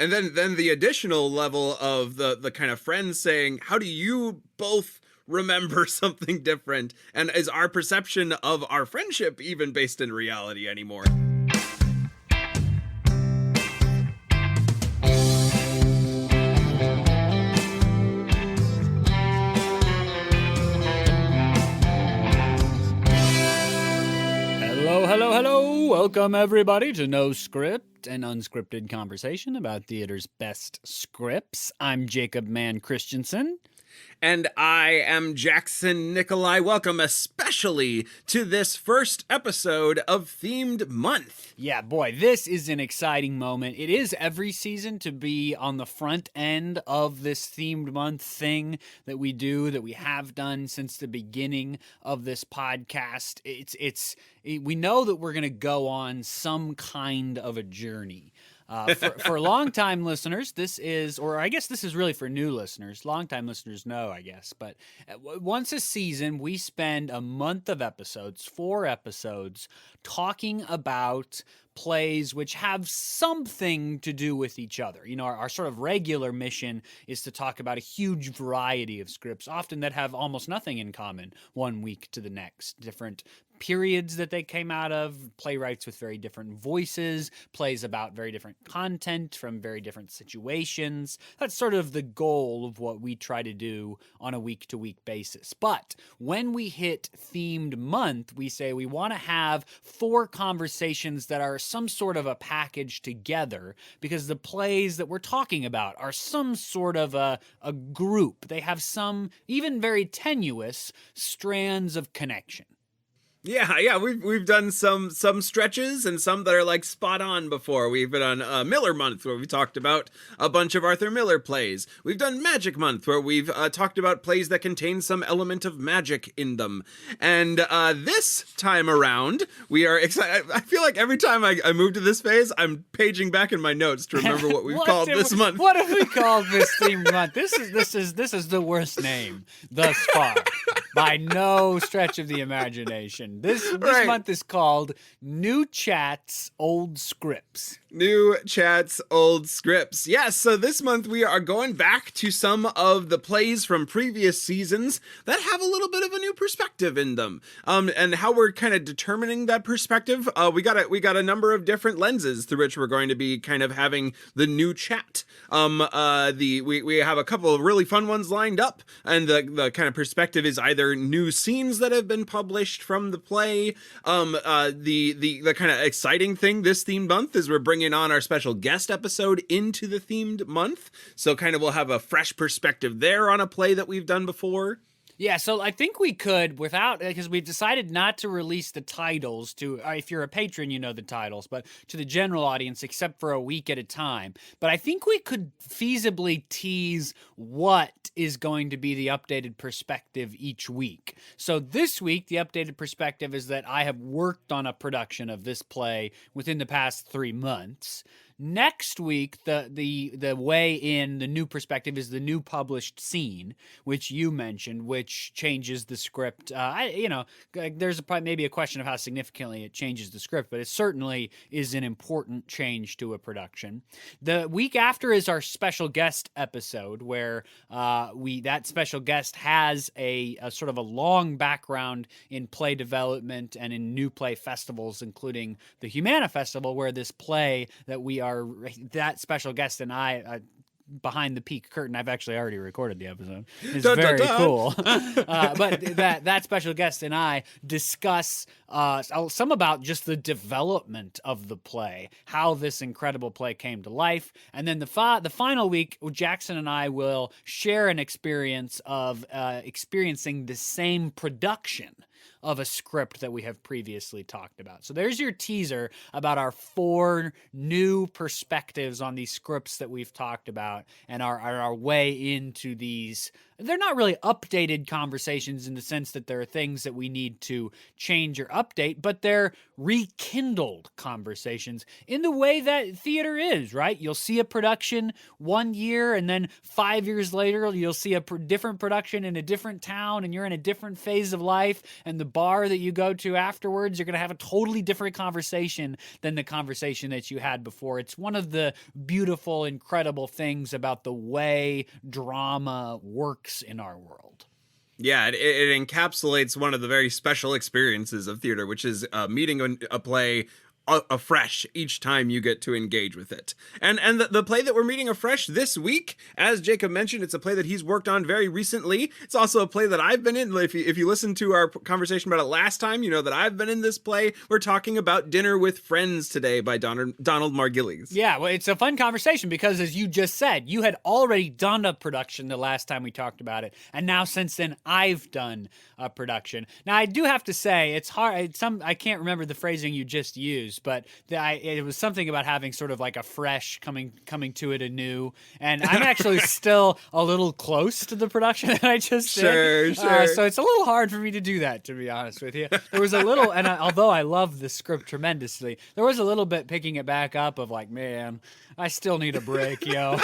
And then the additional level of the kind of friends saying, how do you both remember something different? And is our perception of our friendship even based in reality anymore? Hello. Welcome, everybody, to No Script, an unscripted conversation about theater's best scripts. I'm Jacob Mann Christensen. And I am Jackson Nikolai. Welcome especially to this first episode of Themed Month. Yeah, boy, this is an exciting moment. It is every season to be on the front end of this Themed Month thing that we do, that we have done since the beginning of this podcast. We know that we're going to go on some kind of a journey. For longtime listeners, this is, or I guess this is really for new listeners. Longtime listeners know, I guess. But once a season, we spend a month of episodes, 4 episodes, talking about plays which have something to do with each other. You know, our sort of regular mission is to talk about a huge variety of scripts, often that have almost nothing in common one week to the next. Different periods that they came out of, playwrights with very different voices, plays about very different content from very different situations. That's sort of the goal of what we try to do on a week-to-week basis. But when we hit Themed Month, we say we want to have 4 conversations that are some sort of a package together, because the plays that we're talking about are some sort of a group. They have some, even very tenuous, strands of connection. Yeah, we've done some stretches and some that are like spot on before. We've been on Miller Month, where we talked about a bunch of Arthur Miller plays. We've done Magic Month, where we've talked about plays that contain some element of magic in them. And this time around, we are excited. I feel like every time I move to this phase, I'm paging back in my notes to remember what we've called this month. What have we called this Themed Month? This is the worst name thus far, by no stretch of the imagination. This month is called New Chats, Old Scripts. New Chats, Old Scripts. Yes, so this month we are going back to some of the plays from previous seasons that have a little bit of a new perspective in them. And how we're kind of determining that perspective, we got a number of different lenses through which we're going to be kind of having the new chat. We have a couple of really fun ones lined up, and the kind of perspective is either new scenes that have been published from the play. The kind of exciting thing this themed month is we're bringing on our special guest episode into the themed month, so kind of we'll have a fresh perspective there on a play that we've done before. Yeah, so I think we could, because we've decided not to release the titles to, if you're a patron, you know the titles, but to the general audience, except for a week at a time. But I think we could feasibly tease what is going to be the updated perspective each week. So this week, the updated perspective is that I have worked on a production of this play within the past 3 months. Next week, the way in the new perspective is the new published scene, which you mentioned, which changes the script. There's maybe a question of how significantly it changes the script, but it certainly is an important change to a production. The week after is our special guest episode, where that special guest has a sort of a long background in play development and in new play festivals, including the Humana Festival, where this play that special guest and I, behind the peak curtain, I've actually already recorded the episode. It's very cool. But that special guest and I discuss some about just the development of the play, how this incredible play came to life. And then the final week, Jackson and I will share an experience of experiencing the same production of a script that we have previously talked about. So there's your teaser about our 4 new perspectives on these scripts that we've talked about, and our way into these they're not really updated conversations in the sense that there are things that we need to change or update, but they're rekindled conversations in the way that theater is, right? You'll see a production one year, and then 5 years later, you'll see a different production in a different town, and you're in a different phase of life, and the bar that you go to afterwards, you're going to have a totally different conversation than the conversation that you had before. It's one of the beautiful, incredible things about the way drama works in our world. Yeah, it encapsulates one of the very special experiences of theater, which is meeting a play afresh each time you get to engage with it. And the play that we're meeting afresh this week, as Jacob mentioned, it's a play that he's worked on very recently. It's also a play that I've been in. If you listen to our conversation about it last time, you know that I've been in this play. We're talking about Dinner with Friends today by Donald Margulies. Yeah, well, it's a fun conversation because, as you just said, you had already done a production the last time we talked about it, and now since then I've done a production. Now I do have to say it's hard. I can't remember the phrasing you just used, but it was something about having sort of like a fresh coming to it anew, and I'm actually still a little close to the production that I just did. Sure. So it's a little hard for me to do that, to be honest with you. There was a little, and although I love the script tremendously, there was a little bit picking it back up of like, man, I still need a break, yo.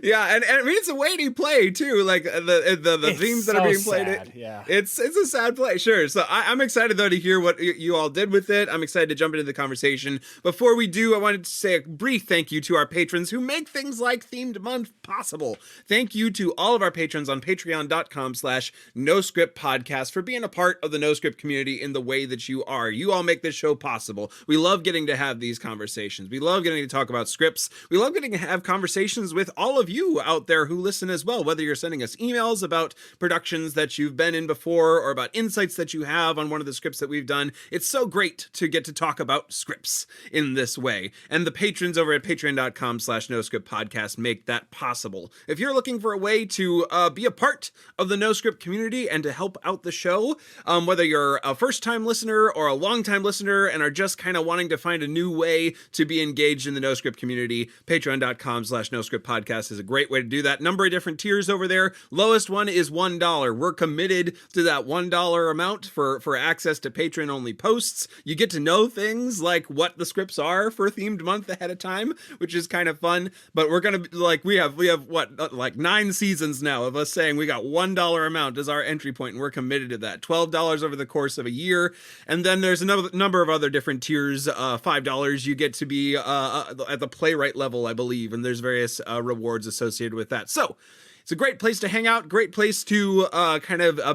Yeah, and I mean it's a weighty play too. Like the themes that are being played. Sad, yeah, it's a sad play, sure. So I'm excited though to hear what you all did with it. I'm excited to jump into the conversation. Before we do, I wanted to say a brief thank you to our patrons who make things like Themed Month possible. Thank you to all of our patrons on patreon.com/NoScriptPodcast for being a part of the No Script community in the way that you are. You all make this show possible. We love getting to have these conversations. We love getting to talk about scripts. We love getting to have conversations with all of you out there who listen as well, whether you're sending us emails about productions that you've been in before or about insights that you have on one of the scripts that we've done. It's so great to get to talk about scripts in this way. And the patrons over at patreon.com/NoScriptPodcast make that possible. If you're looking for a way to be a part of the No Script community and to help out the show, whether you're a first-time listener or a long-time listener and are just kind of wanting to find a new way to be engaged in the No Script community, patreon.com/NoScriptPodcast is a great way to do that. Number of different tiers over there. Lowest one is $1. We're committed to that $1 amount for access to patron-only posts. You get to know things like what the scripts are for Themed Month ahead of time, which is kind of fun. But we're gonna we have what like 9 seasons now of us saying we got $1 amount as our entry point, and we're committed to that. $12 over the course of a year, and then there's another number of other different tiers. $5 you get to be at the playwright level, I believe, and there's various rewards associated with that. So it's a great place to hang out, great place to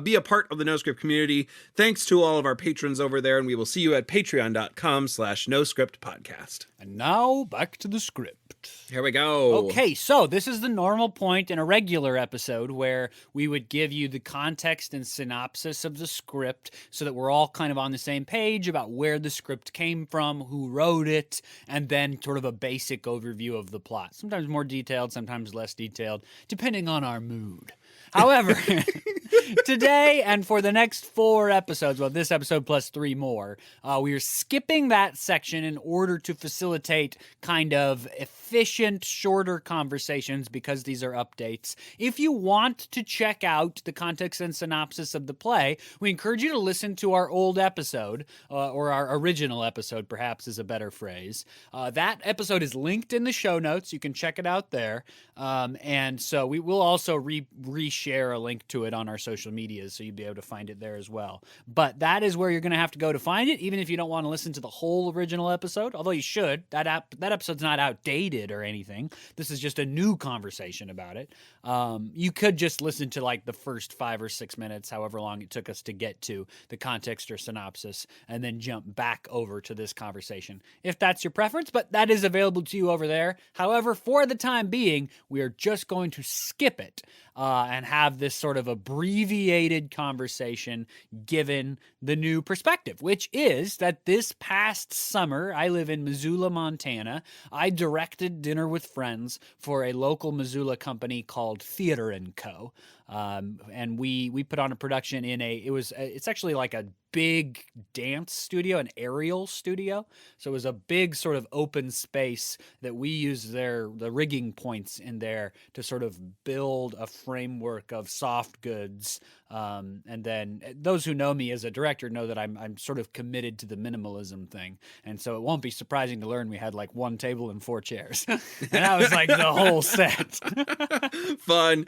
be a part of the No Script community. Thanks to all of our patrons over there, and we will see you at patreon.com/NoScriptPodcast. And now back to the script. Here we go. Okay, so this is the normal point in a regular episode where we would give you the context and synopsis of the script so that we're all kind of on the same page about where the script came from, who wrote it, and then sort of a basic overview of the plot. Sometimes more detailed, sometimes less detailed, depending on our mood. However, today and for the next 4 episodes, well, this episode plus 3 more, we are skipping that section in order to facilitate kind of efficient, shorter conversations because these are updates. If you want to check out the context and synopsis of the play, we encourage you to listen to our old episode, or our original episode, perhaps is a better phrase. That episode is linked in the show notes. You can check it out there. And so we will also reshare a link to it on our social medias, so you'll be able to find it there as well. But that is where you're going to have to go to find it, even if you don't want to listen to the whole original episode, although you should. That episode's not outdated or anything. This is just a new conversation about it. You could just listen to like the first 5 or 6 minutes, however long it took us to get to the context or synopsis, and then jump back over to this conversation, if that's your preference, but that is available to you over there. However, for the time being, we are just going to skip it and have this sort of abbreviated conversation given the new perspective, which is that this past summer, I live in Missoula, Montana. I directed Dinner with Friends for a local Missoula company called Theater & Co. And we put on a production it's actually like a big dance studio, an aerial studio. So it was a big sort of open space that we used the rigging points in there to sort of build a framework of soft goods. And then those who know me as a director know that I'm sort of committed to the minimalism thing. And so it won't be surprising to learn we had like one table and 4 chairs. And that was like the whole set. Fun.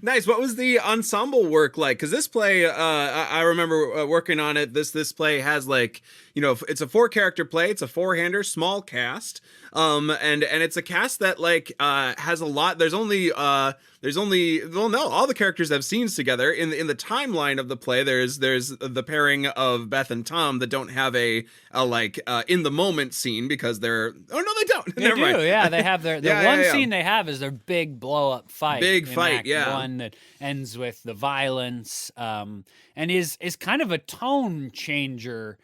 Nice. What was the ensemble work like? Because this play, I remember working on it. This play has like, it's a 4-character play. It's a 4-hander, small cast. And it's a cast that like has a lot. There's only all the characters have scenes together in the timeline of the play. There's the pairing of Beth and Tom that don't have a in the moment scene because they're they don't. They do, mind. Yeah. They have their one scene they have is their big blow up fight. Big fight, Act yeah. 1 that ends with the violence, and is kind of a tone changer.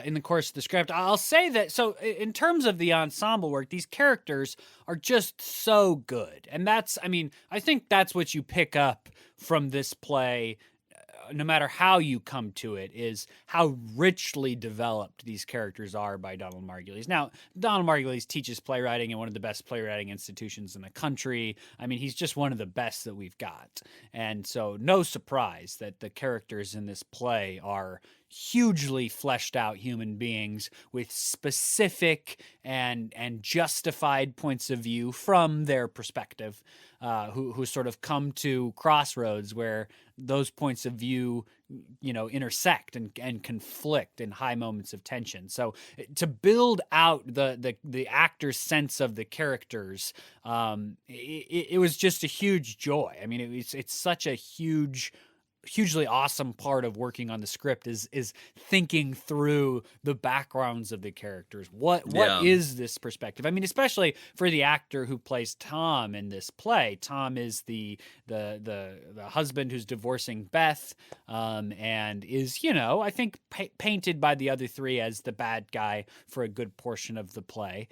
In the course of the script, I'll say that. So, in terms of the ensemble work, these characters are just so good, and I think that's what you pick up from this play. No matter how you come to it, is how richly developed these characters are by Donald Margulies. Now, Donald Margulies teaches playwriting in one of the best playwriting institutions in the country. I mean, he's just one of the best that we've got. And so no surprise that the characters in this play are hugely fleshed out human beings with specific and justified points of view from their perspective, who sort of come to crossroads where those points of view, intersect and conflict in high moments of tension. So to build out the actor's sense of the characters, it was just a huge joy. I mean, it's such a hugely awesome part of working on the script is thinking through the backgrounds of the characters. What is this perspective? I mean, especially for the actor who plays Tom in this play. Tom is the husband who's divorcing Beth, and is, I think painted by the other 3 as the bad guy for a good portion of the play.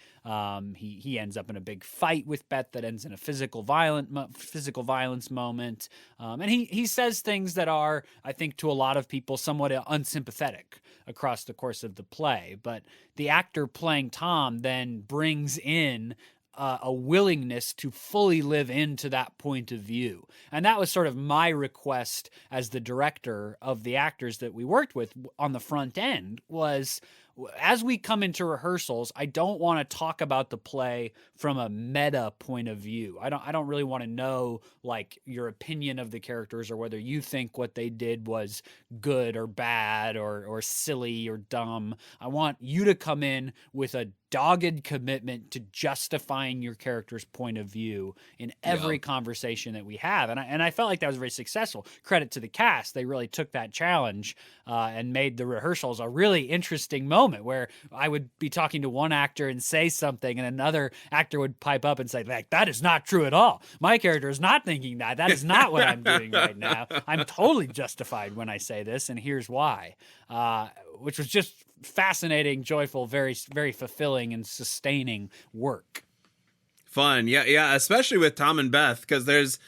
He ends up in a big fight with Beth that ends in a physical violence moment. And he says things that are, I think, to a lot of people somewhat unsympathetic across the course of the play. But the actor playing Tom then brings in a willingness to fully live into that point of view. And that was sort of my request as the director of the actors that we worked with on the front end was, as we come into rehearsals, I don't want to talk about the play from a meta point of view. I don't really want to know like your opinion of the characters or whether you think what they did was good or bad or silly or dumb. I want you to come in with a dogged commitment to justifying your character's point of view in every conversation that we have. And I felt like that was very successful. Credit to the cast. They really took that challenge and made the rehearsals a really interesting moment where I would be talking to one actor and say something and another actor would pipe up and say, like, that is not true at all. My character is not thinking that. That is not what I'm doing right now. I'm totally justified when I say this, and here's why. Which was just fascinating, joyful, very, very fulfilling and sustaining work. Fun, yeah, especially with Tom and Beth, because there's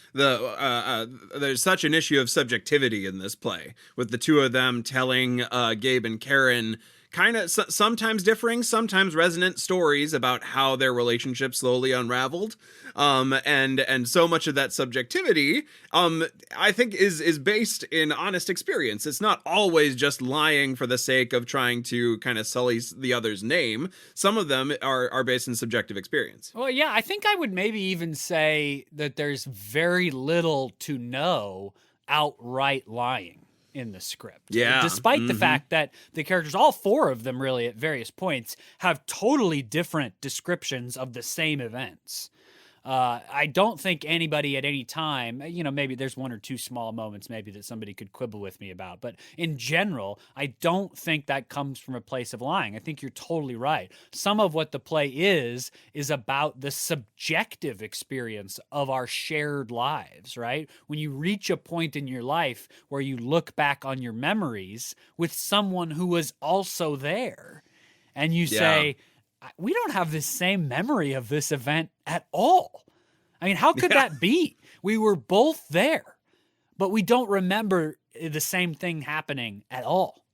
such an issue of subjectivity in this play, with the 2 of them telling Gabe and Karen kind of sometimes differing, sometimes resonant stories about how their relationship slowly unraveled. And so much of that subjectivity, I think is based in honest experience. It's not always just lying for the sake of trying to kind of sully the other's name. Some of them are based in subjective experience. Well, yeah, I think I would maybe even say that there's very little to no outright lying in the script. Yeah. Despite the fact that the characters, all 4 of them really at various points, have totally different descriptions of the same events. I don't think anybody at any time, maybe there's 1 or 2 small moments maybe that somebody could quibble with me about, but in general, I don't think that comes from a place of lying. I think you're totally right. Some of what the play is about the subjective experience of our shared lives, right? When you reach a point in your life where you look back on your memories with someone who was also there, and you say, we don't have the same memory of this event at all. I mean, how could that be? We were both there, but we don't remember the same thing happening at all.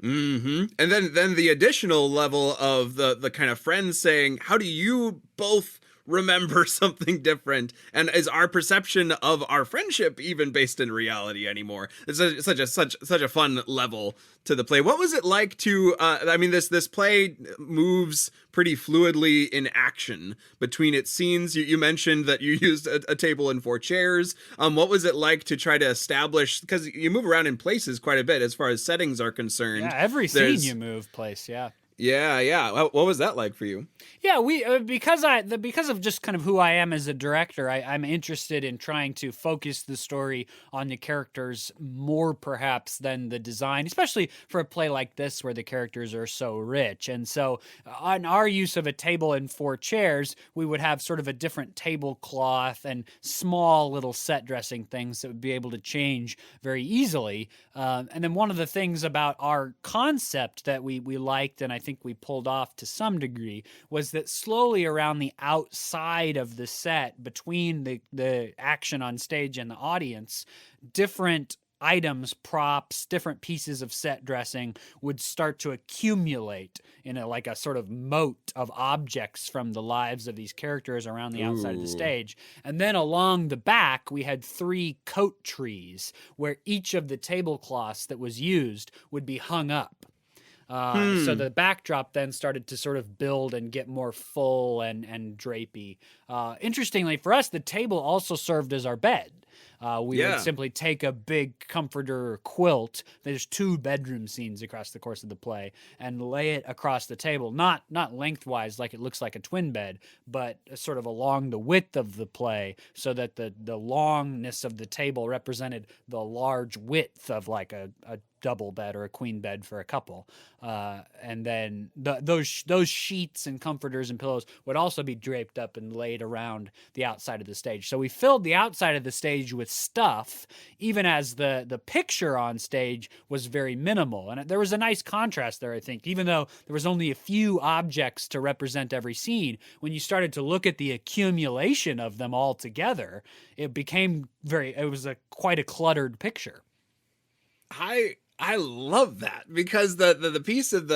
And then the additional level of the kind of friends saying, how do you both remember something different, and is our perception of our friendship even based in reality anymore? It's such a fun level to the play. What was it like to I mean, this play moves pretty fluidly in action between its scenes. You mentioned that you used a table and 4 chairs. What was it like to try to establish, because you move around in places quite a bit as far as settings are concerned? Yeah, every scene you move place, yeah. Yeah. What was that like for you? Yeah, we because of just kind of who I am as a director, I'm interested in trying to focus the story on the characters more perhaps than the design, especially for a play like this where the characters are so rich. And so on our use of a table and 4 chairs, we would have sort of a different tablecloth and small little set dressing things that would be able to change very easily. And then one of the things about our concept that we liked, and I think we pulled off to some degree, was that slowly around the outside of the set, between the action on stage and the audience, different items, props, different pieces of set dressing would start to accumulate in like a sort of moat of objects from the lives of these characters around the outside of the stage. And then along the back, we had 3 coat trees where each of the tablecloths that was used would be hung up. So the backdrop then started to sort of build and get more full and drapey. Interestingly for us, the table also served as our bed. We would simply take a big comforter quilt. There's 2 bedroom scenes across the course of the play, and lay it across the table, not lengthwise like it looks like a twin bed, but sort of along the width of the play, so that the longness of the table represented the large width of like a double bed or a queen bed for a couple. And then those sheets and comforters and pillows would also be draped up and laid around the outside of the stage. So we filled the outside of the stage with stuff, even as the picture on stage was very minimal. And there was a nice contrast there, I think. Even though there was only a few objects to represent every scene, when you started to look at the accumulation of them all together, it became it was quite a cluttered picture. I love that, because the piece of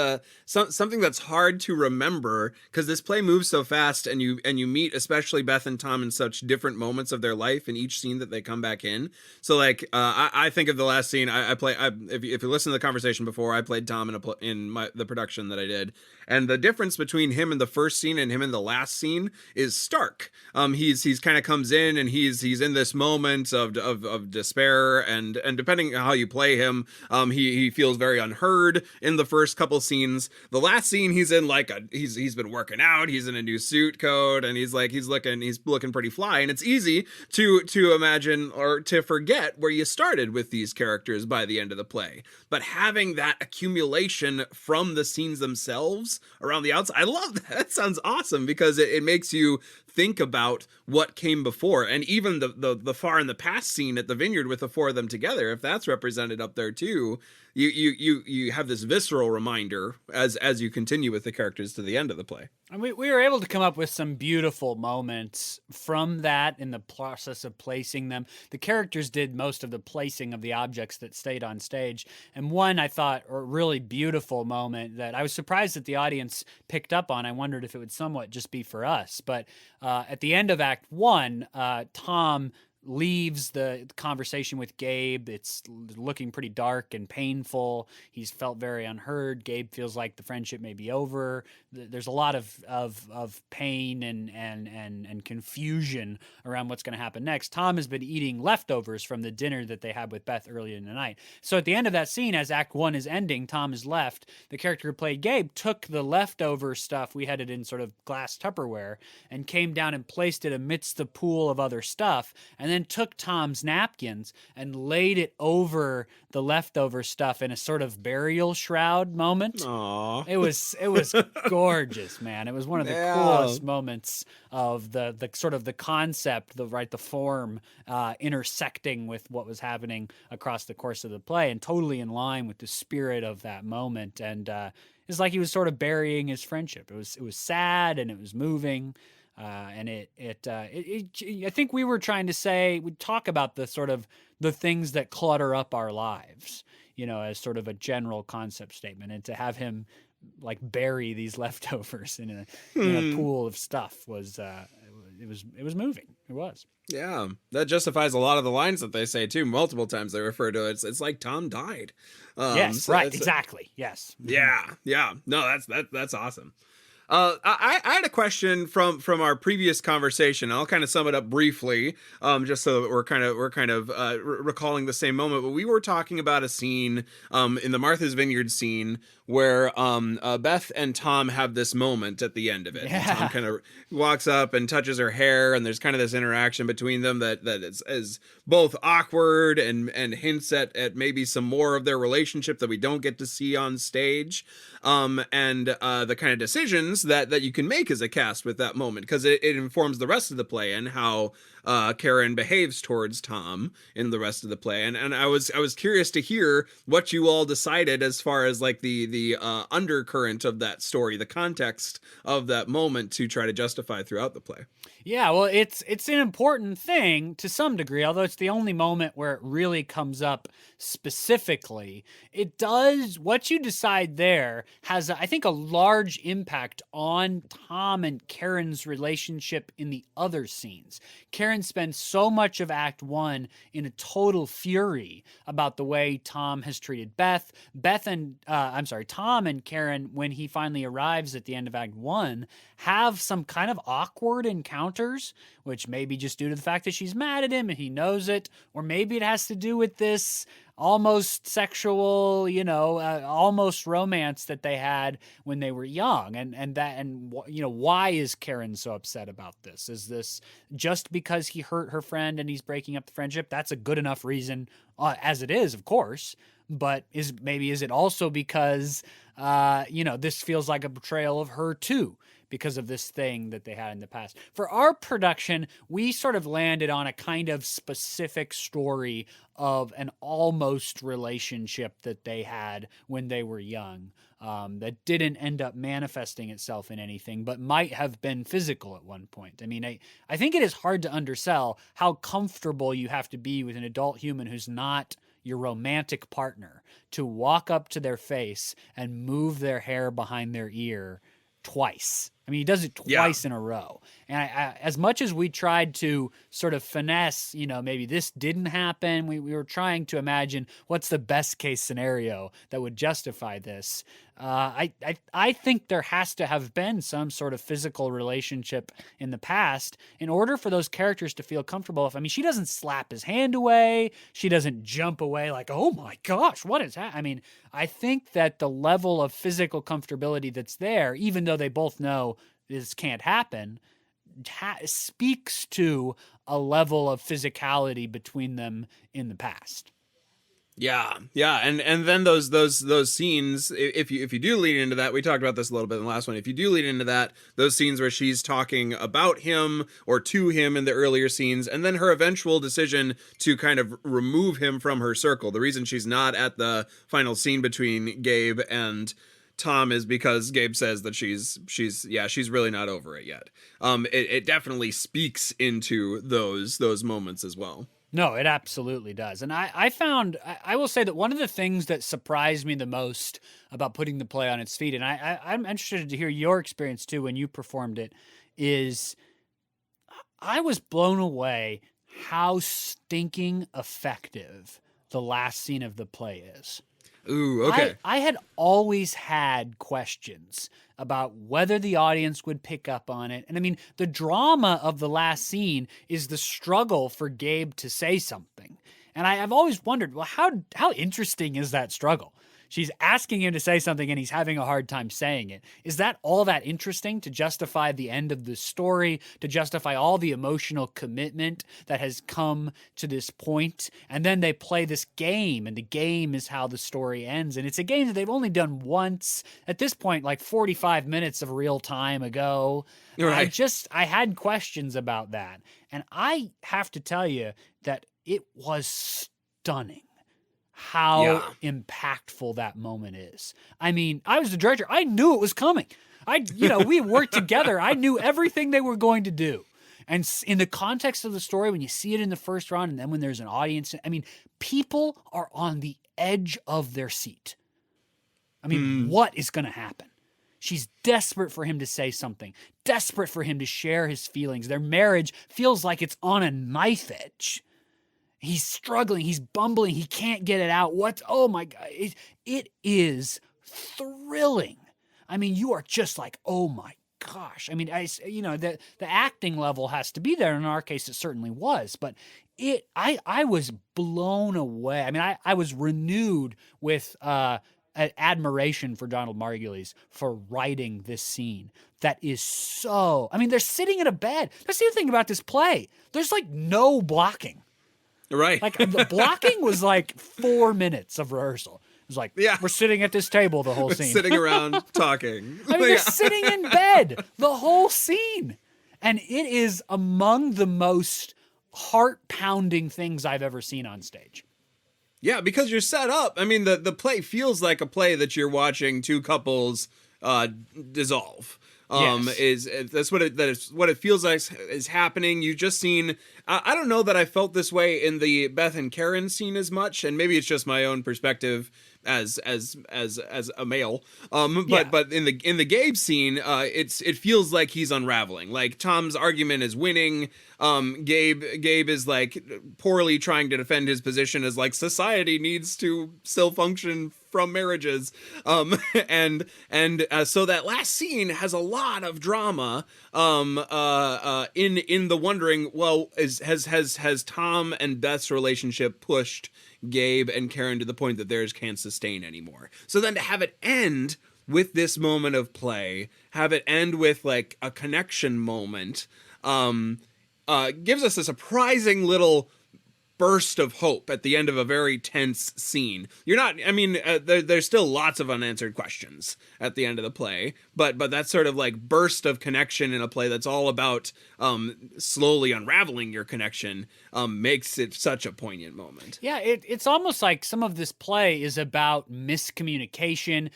something that's hard to remember, because this play moves so fast, and you meet especially Beth and Tom in such different moments of their life in each scene that they come back in. So like I think of the last scene if you listen to the conversation before, I played Tom in the production that I did, and the difference between him in the first scene and him in the last scene is stark. He's kind of comes in, and he's in this moment of despair, and depending on how you play him, he feels very unheard in the first couple scenes. The last scene, he's in like he's been working out, he's in a new suit coat, and he's looking pretty fly, and it's easy to imagine or to forget where you started with these characters by the end of the play. But having that accumulation from the scenes themselves around the outside, I love that. That sounds awesome, because it makes you think about what came before, and even the far in the past scene at the vineyard with the 4 of them together, if that's represented up there too, you have this visceral reminder as you continue with the characters to the end of the play. And we were able to come up with some beautiful moments from that in the process of placing them. The characters did most of the placing of the objects that stayed on stage. And one, I thought, a really beautiful moment that I was surprised that the audience picked up on. I wondered if it would somewhat just be for us. But at the end of Act 1, Tom leaves the conversation with Gabe. It's looking pretty dark and painful. He's felt very unheard. Gabe feels like the friendship may be over. There's a lot of pain and confusion around what's going to happen next. Tom has been eating leftovers from the dinner that they had with Beth earlier in the night. So at the end of that scene, as Act 1 is ending, Tom is left. The character who played Gabe took the leftover stuff, we had it in sort of glass Tupperware, and came down and placed it amidst the pool of other stuff, and then took Tom's napkins and laid it over the leftover stuff in a sort of burial shroud moment. Aww. It was gorgeous, man. It was one of the coolest moments of the sort of the concept, the form intersecting with what was happening across the course of the play, and totally in line with the spirit of that moment. And it's like he was sort of burying his friendship. It was sad, and it was moving. And I think we were trying to say, we talk about the sort of the things that clutter up our lives, as sort of a general concept statement, and to have him like bury these leftovers in a pool of stuff was it was moving. It was. Yeah, that justifies a lot of the lines that they say too. Multiple times they refer to it. It's like Tom died. Yes, right, exactly. Yes. Yeah. No, that's awesome. I had a question from our previous conversation. I'll kind of sum it up briefly, just so that we're kind of recalling the same moment. But we were talking about a scene in the Martha's Vineyard scene where Beth and Tom have this moment at the end of it. Yeah. Tom kind of walks up and touches her hair, and there's kind of this interaction between them that is both awkward and hints at maybe some more of their relationship that we don't get to see on stage. And the kind of decisions that you can make as a cast with that moment, because it informs the rest of the play and how Karen behaves towards Tom in the rest of the play. And I was curious to hear what you all decided as far as like the undercurrent of that story, the context of that moment to try to justify throughout the play. Yeah, well, it's an important thing to some degree, although it's the only moment where it really comes up specifically. It does, what you decide there has, I think, a large impact on Tom and Karen's relationship in the other scenes. Karen spends so much of Act 1 in a total fury about the way Tom has treated Beth. Tom and Karen, when he finally arrives at the end of Act 1, have some kind of awkward encounters, which may be just due to the fact that she's mad at him and he knows it, or maybe it has to do with this almost sexual, almost romance that they had when they were young. And why is Karen so upset about this? Is this just because he hurt her friend and he's breaking up the friendship? That's a good enough reason, as it is, of course. But is it also because, this feels like a betrayal of her too, because of this thing that they had in the past. For our production, we sort of landed on a kind of specific story of an almost relationship that they had when they were young, that didn't end up manifesting itself in anything, but might have been physical at one point. I mean, I think it is hard to undersell how comfortable you have to be with an adult human who's not your romantic partner to walk up to their face and move their hair behind their ear twice. I mean, he does it twice in a row. And I, as much as we tried to sort of finesse, maybe this didn't happen, we were trying to imagine what's the best case scenario that would justify this. I think there has to have been some sort of physical relationship in the past in order for those characters to feel comfortable. She doesn't slap his hand away. She doesn't jump away like, oh my gosh, what is that? I mean, I think that the level of physical comfortability that's there, even though they both know this can't happen, speaks to a level of physicality between them in the past. Yeah, and then those scenes, if you do lead into that, we talked about this a little bit in the last one. If you do lead into that, those scenes where she's talking about him or to him in the earlier scenes, and then her eventual decision to kind of remove him from her circle. The reason she's not at the final scene between Gabe and Tom is because Gabe says that she's really not over it yet. It definitely speaks into those moments as well. No, it absolutely does. And I will say that one of the things that surprised me the most about putting the play on its feet, and I'm interested to hear your experience too when you performed it, is I was blown away how stinking effective the last scene of the play is. Ooh, okay. I had always had questions about whether the audience would pick up on it. And I mean, the drama of the last scene is the struggle for Gabe to say something. And I've always wondered, well, how interesting is that struggle? She's asking him to say something and he's having a hard time saying it. Is that all that interesting to justify the end of the story, to justify all the emotional commitment that has come to this point? And then they play this game, and the game is how the story ends. And it's a game that they've only done once at this point, like 45 minutes of real time ago. Right. I had questions about that. And I have to tell you that it was stunning how impactful that moment is. I mean, I was the director. I knew it was coming. We worked together. I knew everything they were going to do. And in the context of the story, when you see it in the first round and then when there's an audience, I mean, people are on the edge of their seat. I mean, what is going to happen? She's desperate for him to say something, desperate for him to share his feelings. Their marriage feels like it's on a knife edge. He's struggling. He's bumbling. He can't get it out. Oh my God. It is thrilling. I mean, you are just like, oh my gosh. I mean, the acting level has to be there. In our case, it certainly was, but I was blown away. I mean, I was renewed with admiration for Donald Margulies for writing this scene. That is so, I mean, they're sitting in a bed. That's the other thing about this play. There's like no blocking. Right. Like the blocking was like 4 minutes of rehearsal. It was like, we're sitting at this table the whole scene. Sitting around talking. I mean, they're sitting in bed the whole scene. And it is among the most heart-pounding things I've ever seen on stage. Yeah, because you're set up. I mean, the play feels like a play that you're watching two couples dissolve. Yes. That's what it feels like is happening. You've just seen. I don't know that I felt this way in the Beth and Karen scene as much, and maybe it's just my own perspective as a male. But in the Gabe scene, it feels like he's unraveling. Like Tom's argument is winning. Gabe is like poorly trying to defend his position as like society needs to still function from marriages. And so that last scene has a lot of drama. In the wondering, well, has Tom and Beth's relationship pushed Gabe and Karen to the point that theirs can't sustain anymore? So then to have it end with this moment of play, have it end with like a connection moment, gives us a surprising little burst of hope at the end of a very tense scene. There's still lots of unanswered questions at the end of the play, but that sort of like burst of connection in a play that's all about slowly unraveling your connection makes it such a poignant moment. Yeah, it's almost like some of this play is about miscommunication,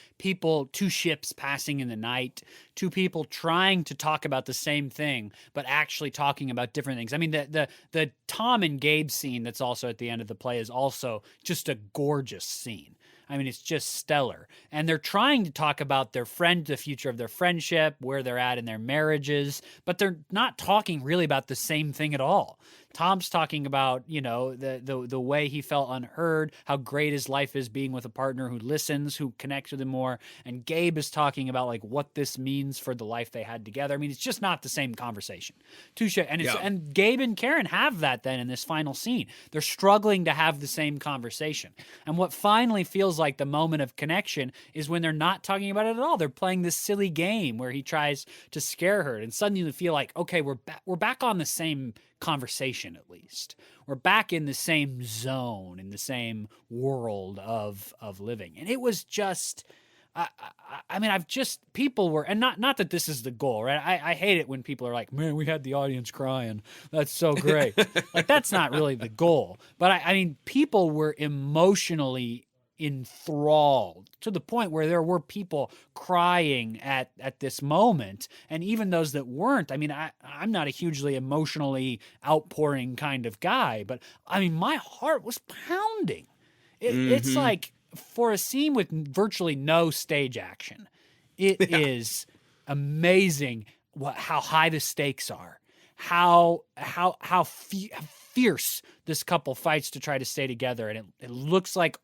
two ships passing in the night, two people trying to talk about the same thing, but actually talking about different things. I mean, the Tom and Gabe scene that's also at the end of the play is also just a gorgeous scene. I mean, it's just stellar. And they're trying to talk about the future of their friendship, where they're at in their marriages, but they're not talking really about the same thing at all. Tom's talking about, the way he felt unheard, how great his life is being with a partner who listens, who connects with him more. And Gabe is talking about like what this means for the life they had together. I mean, it's just not the same conversation. And Gabe and Karen have that then in this final scene. They're struggling to have the same conversation. And what finally feels like the moment of connection is when they're not talking about it at all. They're playing this silly game where he tries to scare her, and suddenly you feel like, okay, we're back on the same conversation. At least we're back in the same zone, in the same world of living. And it was just people were, and not that this is the goal, right? I hate it when people are like, man, we had the audience crying, that's so great. Like, that's not really the goal. But I mean, people were emotionally enthralled to the point where there were people crying at this moment. And even those that weren't, I mean, I'm not a hugely emotionally outpouring kind of guy, but I mean, my heart was pounding. It's like, for a scene with virtually no stage action, it is amazing how high the stakes are, how fierce this couple fights to try to stay together. And it looks like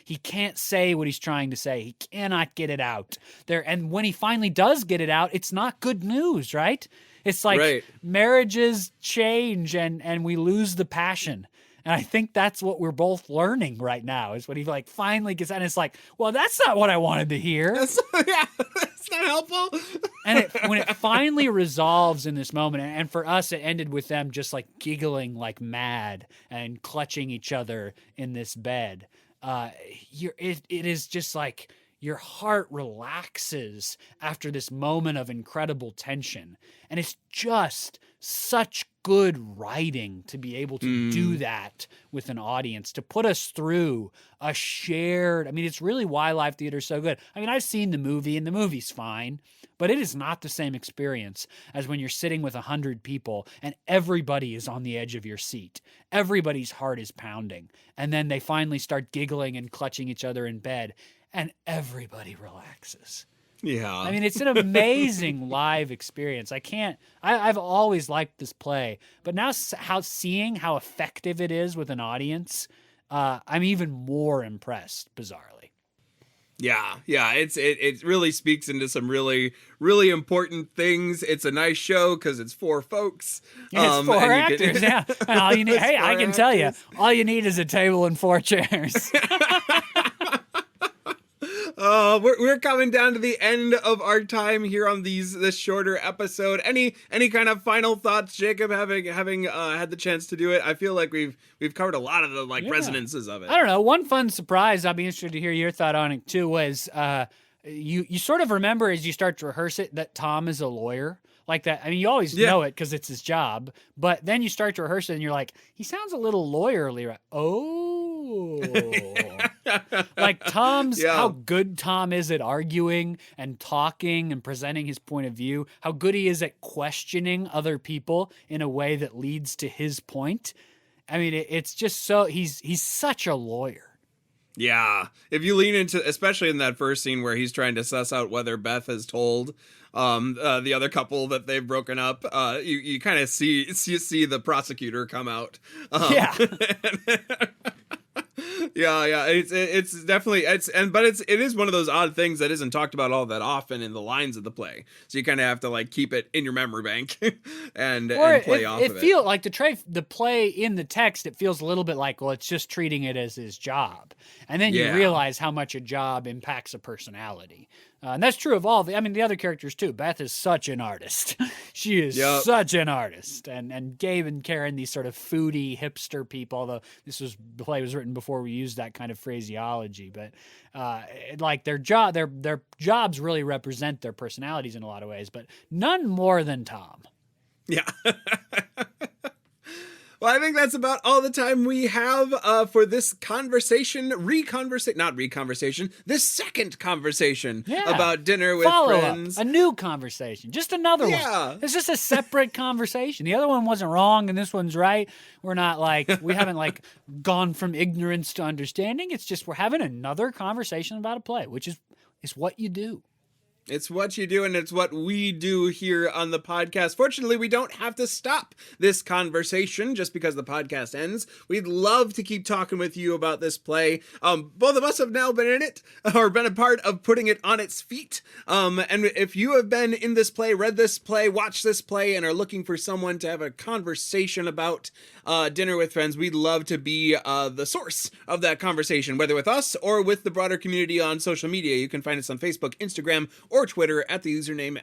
he can't say what he's trying to say. He cannot get it out there. And when he finally does get it out, it's not good news, right? It's like marriages change and we lose the passion. And I think that's what we're both learning right now, is when he like finally gets out and it's like, well, that's not what I wanted to hear. That's not helpful. And when it finally resolves in this moment, and for us, it ended with them just like giggling like mad and clutching each other in this bed. It is just like your heart relaxes after this moment of incredible tension. And it's just such good writing to be able to do that with an audience, to put us through a shared, I mean, it's really why live theater is so good. I mean, I've seen the movie and the movie's fine, but it is not the same experience as when you're sitting with 100 people and everybody is on the edge of your seat. Everybody's heart is pounding. And then they finally start giggling and clutching each other in bed, and everybody relaxes. Yeah. I mean, it's an amazing live experience. I've always liked this play, but now seeing how effective it is with an audience, I'm even more impressed, bizarrely. Yeah. It really speaks into some really, really important things. It's a nice show because it's 4 folks. It's 4 actors, yeah. And all you need, hey, I can tell you, all you need is a table and 4 chairs. We're coming down to the end of our time here on this shorter episode. Any kind of final thoughts, Jacob, having had the chance to do it? I feel like we've covered a lot of the resonances of it. I don't know. One fun surprise, I'll be interested to hear your thought on it too, was you sort of remember as you start to rehearse it that Tom is a lawyer. Like that. I mean, you always know it because it's his job, but then you start to rehearse it and you're like, he sounds a little lawyerly. Right? Oh, like Tom's, how good Tom is at arguing and talking and presenting his point of view, how good he is at questioning other people in a way that leads to his point. I mean, it's just so, he's such a lawyer. Yeah. If you lean into, especially in that first scene where he's trying to suss out whether Beth has told the other couple that they've broken up, you kind of see the prosecutor come out. Yeah. Yeah. It's definitely, but it is one of those odd things that isn't talked about all that often in the lines of the play. So you kind of have to keep it in your memory bank and play off of it. It feels like the play in the text, it feels a little bit like, well, it's just treating it as his job. And then you realize how much a job impacts a personality. And that's true of all the other characters too. Beth is such an artist. She is such an artist. And Gabe and Karen, these sort of foodie hipster people, although the play was written before we used that kind of phraseology, but their jobs really represent their personalities in a lot of ways, but none more than Tom. Yeah. Well, I think that's about all the time we have for this this second conversation about dinner with friends. A new conversation, just another one. It's just a separate conversation. The other one wasn't wrong and this one's right. We're not we haven't gone from ignorance to understanding. It's just we're having another conversation about a play, which is what you do. It's what you do, and it's what we do here on the podcast. Fortunately, we don't have to stop this conversation just because the podcast ends. We'd love to keep talking with you about this play. Both of us have now been in it, or been a part of putting it on its feet. And if you have been in this play, read this play, watched this play, and are looking for someone to have a conversation about Dinner with Friends, we'd love to be the source of that conversation, whether with us or with the broader community on social media. You can find us on Facebook, Instagram, or Twitter at the username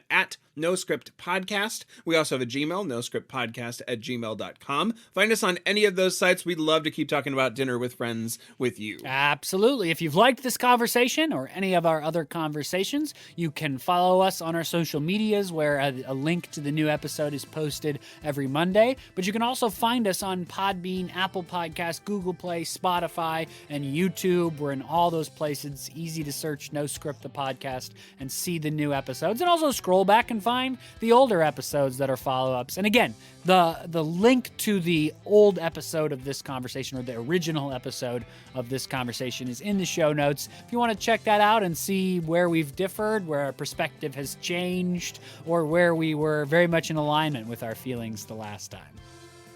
@NoScriptPodcast. We also have a Gmail, noscriptpodcast@gmail.com. Find us on any of those sites. We'd love to keep talking about Dinner with Friends with you. Absolutely. If you've liked this conversation or any of our other conversations, you can follow us on our social medias where a link to the new episode is posted every Monday. But you can also find us on Podbean, Apple Podcasts, Google Play, Spotify, and YouTube. We're in all those places. It's easy to search No Script the Podcast and see the new episodes, and also scroll back and find the older episodes that are follow-ups. And again, the link to the old episode of this conversation, or the original episode of this conversation, is in the show notes. If you want to check that out and see where we've differed, where our perspective has changed, or where we were very much in alignment with our feelings the last time.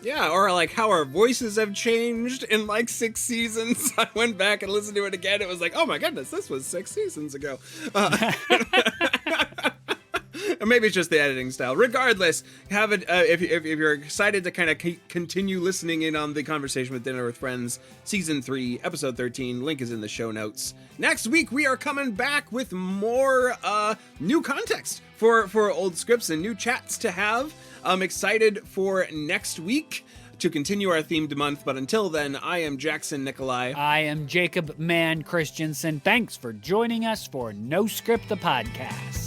Yeah, or how our voices have changed in 6 seasons. I went back and listened to it again. It was oh my goodness, this was 6 seasons ago. Or maybe it's just the editing style. Regardless, if you're excited to kind of continue listening in on the conversation with Dinner with Friends, Season 3, Episode 13, link is in the show notes. Next week, we are coming back with more new context for old scripts and new chats to have. I'm excited for next week to continue our themed month, but until then, I am Jackson Nikolai. I am Jacob Mann Christensen. Thanks for joining us for No Script the Podcast.